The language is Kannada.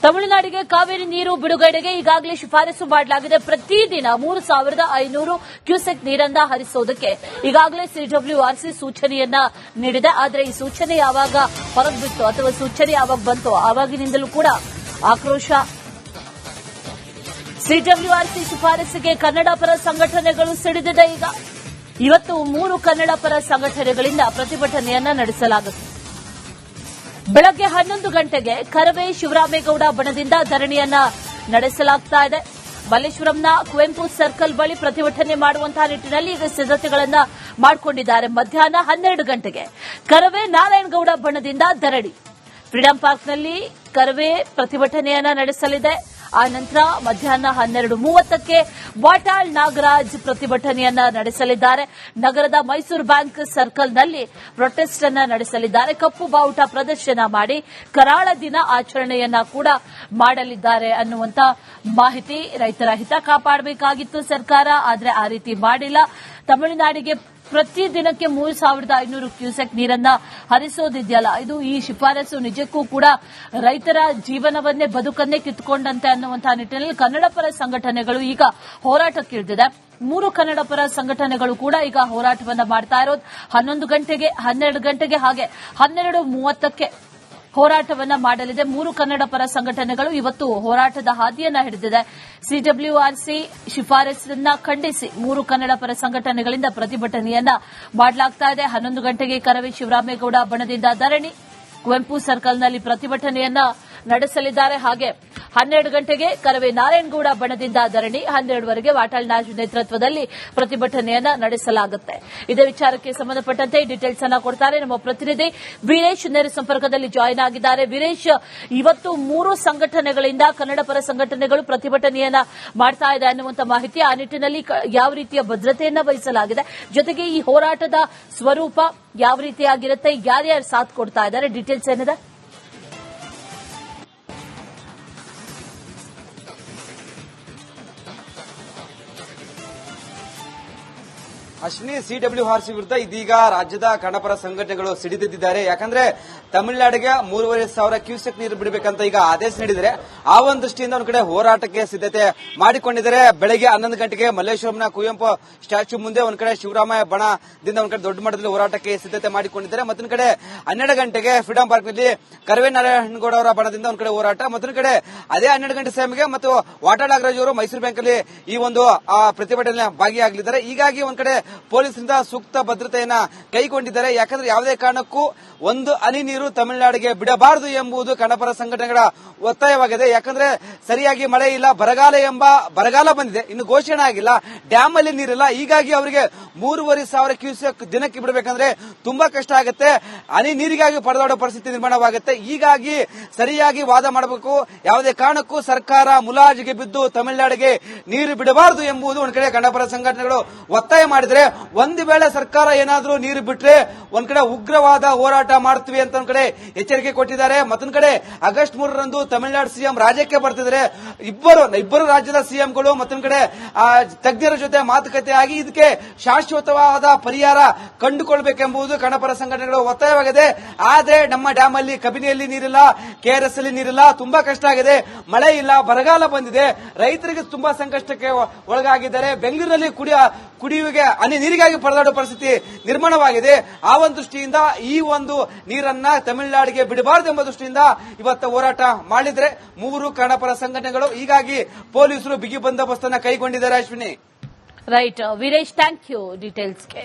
ತಮಿಳುನಾಡಿಗೆ ಕಾವೇರಿ ನೀರು ಬಿಡುಗಡೆಗೆ ಈಗಾಗಲೇ ಶಿಫಾರಸು ಮಾಡಲಾಗಿದೆ. ಪ್ರತಿದಿನ 3,500 ಕ್ಯೂಸೆಕ್ ನೀರನ್ನ ಹರಿಸೋದಕ್ಕೆ ಈಗಾಗಲೇ ಸಿಡಬ್ಲ್ಯೂಆರ್ಸಿ ಸೂಚನೆಯನ್ನ ನೀಡಿದೆ. ಆದರೆ ಈ ಸೂಚನೆ ಯಾವಾಗ ಹೊರಬಿತ್ತು ಅಥವಾ ಸೂಚನೆ ಯಾವಾಗ ಬಂತು ಆವಾಗಿನಿಂದಲೂ ಕೂಡ ಆಕ್ರೋಶ. ಸಿಡಬ್ಲ್ಯೂಆರ್ಸಿ ಶಿಫಾರಸಿಗೆ ಕನ್ನಡ ಪರ ಸಂಘಟನೆಗಳು ಸಿಡಿದಿದೆ. ಇವತ್ತು 3 ಕನ್ನಡ ಪರ ಸಂಘಟನೆಗಳಿಂದ ಪ್ರತಿಭಟನೆಯನ್ನ ನಡೆಸಲಾಗುತ್ತದೆ. ಬೆಳಗ್ಗೆ 11 ಗಂಟೆಗೆ ಕರವೇ ಶಿವರಾಮೇಗೌಡ ಬಣದಿಂದ ಧರಣಿಯನ್ನ ನಡೆಸಲಾಗ್ತಾ ಇದೆ. ಮಲ್ಲೇಶ್ವರಂನ ಕುವೆಂಪು ಸರ್ಕಲ್ ಬಳಿ ಪ್ರತಿಭಟನೆ ಮಾಡುವಂತಹ ನಿಟ್ಟಿನಲ್ಲಿ ಈಗ ಸಿದ್ಧತೆಗಳನ್ನ ಮಾಡಿಕೊಂಡಿದ್ದಾರೆ. ಮಧ್ಯಾಹ್ನ 12 ಗಂಟೆಗೆ ಕರವೇ ನಾರಾಯಣಗೌಡ ಬಣದಿಂದ ಧರಣಿ. ಫ್ರೀಡಂ ಪಾರ್ಕ್ನಲ್ಲಿ ಕರವೇ ಪ್ರತಿಭಟನೆಯನ್ನ ನಡೆಸಲಿದೆ. ಆ ನಂತರ ಮಧ್ಯಾಹ್ನ 12:30ಕ್ಕೆ ವಾಟಾಳ್ ನಾಗರಾಜ್ ಪ್ರತಿಭಟನೆಯನ್ನ ನಡೆಸಲಿದ್ದಾರೆ. ನಗರದ ಮೈಸೂರು ಬ್ಯಾಂಕ್ ಸರ್ಕಲ್ನಲ್ಲಿ ಪ್ರೊಟೆಸ್ಟ್ ಅನ್ನ ನಡೆಸಲಿದ್ದಾರೆ. ಕಪ್ಪು ಬಾವುಟ ಪ್ರದರ್ಶನ ಮಾಡಿ ಕರಾಳ ದಿನ ಆಚರಣೆಯನ್ನ ಕೂಡ ಮಾಡಲಿದ್ದಾರೆ ಅನ್ನುವಂತ ಮಾಹಿತಿ. ರೈತರ ಹಿತ ಕಾಪಾಡಬೇಕಾಗಿತ್ತು ಸರ್ಕಾರ, ಆದರೆ ಆ ರೀತಿ ಮಾಡಿಲ್ಲ. ತಮಿಳುನಾಡಿಗೆ ಪ್ರತಿ ದಿನಕ್ಕೆ 3,500 ಕ್ಯೂಸೆಕ್ ನೀರನ್ನ ಹರಿಸೋದಿದೆಯಲ್ಲ, ಇದು ಈ ಶಿಫಾರಸು ನಿಜಕ್ಕೂ ಕೂಡ ರೈತರ ಜೀವನವನ್ನೇ ಬದುಕನ್ನೇ ಕಿತ್ತುಕೊಂಡಂತೆ ಅನ್ನುವಂತಹ ನಿಟ್ಟಿನಲ್ಲಿ ಕನ್ನಡ ಪರ ಸಂಘಟನೆಗಳು ಈಗ ಹೋರಾಟಕ್ಕಿಳಿದಿದೆ. 3 ಕನ್ನಡ ಪರ ಸಂಘಟನೆಗಳು ಕೂಡ ಈಗ ಹೋರಾಟವನ್ನ ಮಾಡ್ತಾ ಇರೋದು. 11 ಗಂಟೆಗೆ, 12 ಗಂಟೆಗೆ ಹಾಗೆ 12:30ಕ್ಕೆ ಹೋರಾಟವನ್ನ ಮಾಡಲಿದೆ. 3 ಕನ್ನಡ ಪರ ಸಂಘಟನೆಗಳು ಇವತ್ತು ಹೋರಾಟದ ಹಾದಿಯನ್ನ ಹಿಡಿದಿದೆ. ಸಿಡಬ್ಲ್ಯೂಆರ್ಸಿ ಶಿಫಾರಸನ್ನ ಖಂಡಿಸಿ 3 ಕನ್ನಡ ಪರ ಸಂಘಟನೆಗಳಿಂದ ಪ್ರತಿಭಟನೆಯನ್ನ ಮಾಡಲಾಗ್ತಾ ಇದೆ. 11 ಗಂಟೆಗೆ ಕರವೇ ಶಿವರಾಮೇಗೌಡ ಬಣದಿಂದ ಧರಣಿ, ಕುವೆಂಪು ಸರ್ಕಲ್ನಲ್ಲಿ ಪ್ರತಿಭಟನೆಯನ್ನ ನಡೆಸಲಿದ್ದಾರೆ. ಹಾಗೆ 12 ಗಂಟೆಗೆ ಕರವೇ ನಾರಾಯಣಗೌಡ ಬಣದಿಂದ ಧರಣಿ, 12ವರೆಗೆ ವಾಟಾಳ್ ನಾಗ್ ನೇತೃತ್ವದಲ್ಲಿ ಪ್ರತಿಭಟನೆಯನ್ನ ನಡೆಸಲಾಗುತ್ತೆ. ಇದೇ ವಿಚಾರಕ್ಕೆ ಸಂಬಂಧಪಟ್ಟಂತೆ ಡೀಟೇಲ್ಸ್ ಅನ್ನ ಕೊಡ್ತಾರೆ ನಮ್ಮ ಪ್ರತಿನಿಧಿ ವೀರೇಶ್. ನೇರ ಸಂಪರ್ಕದಲ್ಲಿ ಜಾಯಿನ್ ಆಗಿದ್ದಾರೆ. ವೀರೇಶ್, ಇವತ್ತು 3 ಸಂಘಟನೆಗಳಿಂದ ಕನ್ನಡ ಪರ ಸಂಘಟನೆಗಳು ಪ್ರತಿಭಟನೆಯನ್ನ ಮಾಡ್ತಾ ಇದೆ ಅನ್ನುವಂತ ಮಾಹಿತಿ. ಆ ನಿಟ್ಟಿನಲ್ಲಿ ಯಾವ ರೀತಿಯ ಭದ್ರತೆಯನ್ನ ವಹಿಸಲಾಗಿದೆ, ಜೊತೆಗೆ ಈ ಹೋರಾಟದ ಸ್ವರೂಪ ಯಾವ ರೀತಿಯಾಗಿರುತ್ತೆ, ಯಾರ್ಯಾರು ಸಾಥ್ ಕೊಡ್ತಾ ಇದ್ದಾರೆ, ಡೀಟೇಲ್ಸ್ ಏನಿದೆ? ಅಶ್ವಿನಿ, ಸಿಡಬ್ಲ್ಯೂಆರ್ಸಿ ವಿರುದ್ಧ ಇದೀಗ ರಾಜ್ಯದ ಕನ್ನಡಪರ ಸಂಘಟನೆಗಳು ಸಿಡಿದಿದ್ದಾರೆ. ಯಾಕಂದ್ರೆ ತಮಿಳುನಾಡಿಗೆ 3,500 ಕ್ಯೂಸೆಕ್ ನೀರು ಬಿಡಬೇಕಂತ ಈಗ ಆದೇಶ ನೀಡಿದರೆ ಆ ಒಂದು ದೃಷ್ಟಿಯಿಂದ ಒಂದ್ ಕಡೆ ಹೋರಾಟಕ್ಕೆ ಸಿದ್ಧತೆ ಮಾಡಿಕೊಂಡಿದ್ದಾರೆ. ಬೆಳಗ್ಗೆ 11 ಗಂಟೆಗೆ ಮಲ್ಲೇಶ್ವರಂನ ಕುವೆಂಪು ಸ್ಟ್ಯಾಚ್ಯೂ ಮುಂದೆ ಒಂದ್ ಕಡೆ ಶಿವರಾಮಯ್ಯ ಬಣದಿಂದ ಒಂದ್ ಕಡೆ ದೊಡ್ಡ ಮಟ್ಟದಲ್ಲಿ ಹೋರಾಟಕ್ಕೆ ಸಿದ್ಧತೆ ಮಾಡಿಕೊಂಡಿದ್ದಾರೆ. ಮತ್ತೊಂದ್ ಕಡೆ 12 ಗಂಟೆಗೆ ಫ್ರೀಡಂ ಪಾರ್ಕ್ನಲ್ಲಿ ಕರವೇ ನಾರಾಯಣಗೌಡ ಅವರ ಬಣದಿಂದ ಒಂದ್ ಕಡೆ ಹೋರಾಟ. ಮತ್ತೊಂದ್ ಕಡೆ ಅದೇ 12 ಗಂಟೆ ಸಮಯಕ್ಕೆ ಮತ್ತು ವಾಟಾಳ್ ನಾಗರಾಜ್ ಅವರು ಮೈಸೂರು ಬ್ಯಾಂಕಲ್ಲಿ ಈ ಒಂದು ಪ್ರತಿಭಟನೆ ಭಾಗಿಯಾಗಲಿದ್ದಾರೆ. ಹೀಗಾಗಿ ಒಂದ್ ಕಡೆ ಪೊಲೀಸರಿಂದ ಸೂಕ್ತ ಭದ್ರತೆಯನ್ನ ಕೈಗೊಂಡಿದ್ದಾರೆ. ಯಾಕಂದ್ರೆ ಯಾವುದೇ ಕಾರಣಕ್ಕೂ ಒಂದು ಹನಿ ನೀರು ತಮಿಳುನಾಡಿಗೆ ಬಿಡಬಾರದು ಎಂಬುದು ಕನ್ನಡಪರ ಸಂಘಟನೆಗಳ ಒತ್ತಾಯವಾಗಿದೆ. ಯಾಕಂದ್ರೆ ಸರಿಯಾಗಿ ಮಳೆ ಇಲ್ಲ, ಬರಗಾಲ ಬಂದಿದೆ, ಇನ್ನು ಘೋಷಣೆ ಆಗಿಲ್ಲ, ಡ್ಯಾಮ್ ಅಲ್ಲಿ ನೀರಿಲ್ಲ. ಹೀಗಾಗಿ ಅವರಿಗೆ 3,500 ಕ್ಯೂಸೆಕ್ ದಿನಕ್ಕೆ ಬಿಡಬೇಕಂದ್ರೆ ತುಂಬಾ ಕಷ್ಟ ಆಗುತ್ತೆ. ಹನಿ ನೀರಿಗಾಗಿ ಪರದಾಡೋ ಪರಿಸ್ಥಿತಿ ನಿರ್ಮಾಣವಾಗುತ್ತೆ. ಹೀಗಾಗಿ ಸರಿಯಾಗಿ ವಾದ ಮಾಡಬೇಕು. ಯಾವುದೇ ಕಾರಣಕ್ಕೂ ಸರ್ಕಾರ ಮುಲಾಜಿಗೆ ಬಿದ್ದು ತಮಿಳುನಾಡಿಗೆ ನೀರು ಬಿಡಬಾರದು ಎಂಬುದು ಒಂದ್ ಕಡೆ ಕನ್ನಡಪರ ಸಂಘಟನೆಗಳು ಒತ್ತಾಯ ಮಾಡಿದರೆ, ಒಂದು ವೇಳೆ ಸರ್ಕಾರ ಏನಾದರೂ ನೀರು ಬಿಟ್ರೆ ಒಂದ್ ಕಡೆ ಉಗ್ರವಾದ ಹೋರಾಟ ಮಾಡ್ತೀವಿ ಅಂತ ಒಂದ್ ಕಡೆ ಎಚ್ಚರಿಕೆ ಕೊಟ್ಟಿದ್ದಾರೆ. ಮತ್ತೊಂದ್ ಕಡೆ ಆಗಸ್ಟ್ 3ರಂದು ತಮಿಳುನಾಡು ಸಿಎಂ ರಾಜ್ಯಕ್ಕೆ ಬರ್ತಿದ್ದಾರೆ. ಇಬ್ಬರು ರಾಜ್ಯದ ಸಿಎಂಗಳು ಮತ್ತೊಂದ್ ಕಡೆ ತಜ್ಞರ ಜೊತೆ ಮಾತುಕತೆ ಆಗಿ ಇದಕ್ಕೆ ಶಾಶ್ವತವಾದ ಪರಿಹಾರ ಕಂಡುಕೊಳ್ಬೇಕೆಂಬುದು ಕನ್ನಡಪರ ಸಂಘಟನೆಗಳು ಒತ್ತಾಯವಾಗಿದೆ. ಆದ್ರೆ ನಮ್ಮ ಡ್ಯಾಮ್ ಅಲ್ಲಿ ಕಬಿನಿಯಲ್ಲಿ ನೀರಿಲ್ಲ, ಕೆಆರ್ಎಸ್ ಅಲ್ಲಿ ನೀರಿಲ್ಲ, ತುಂಬಾ ಕಷ್ಟ ಆಗಿದೆ. ಮಳೆ ಇಲ್ಲ, ಬರಗಾಲ ಬಂದಿದೆ, ರೈತರಿಗೆ ತುಂಬಾ ಸಂಕಷ್ಟಕ್ಕೆ ಒಳಗಾಗಿದ್ದಾರೆ. ಬೆಂಗಳೂರಿನಲ್ಲಿ ಕುಡಿಯುವಿಗೆ ಹನಿ ನೀರಿಗಾಗಿ ಪರದಾಡುವ ಪರಿಸ್ಥಿತಿ ನಿರ್ಮಾಣವಾಗಿದೆ. ಆ ಒಂದು ದೃಷ್ಟಿಯಿಂದ ಈ ಒಂದು ನೀರನ್ನ ತಮಿಳುನಾಡಿಗೆ ಬಿಡಬಾರದು ಎಂಬ ದೃಷ್ಟಿಯಿಂದ ಇವತ್ತು ಹೋರಾಟ ಮಾಡಿದ್ರೆ 3 ಕನ್ನಡಪರ ಸಂಘಟನೆಗಳು. ಹೀಗಾಗಿ ಪೊಲೀಸರು ಬಿಗಿ ಬಂದೋಬಸ್ತನ್ನ ಕೈಗೊಂಡಿದ್ದಾರೆ. Ashwini, right Veeresh, thank you ಡೀಟೇಲ್ಸ್ಗೆ.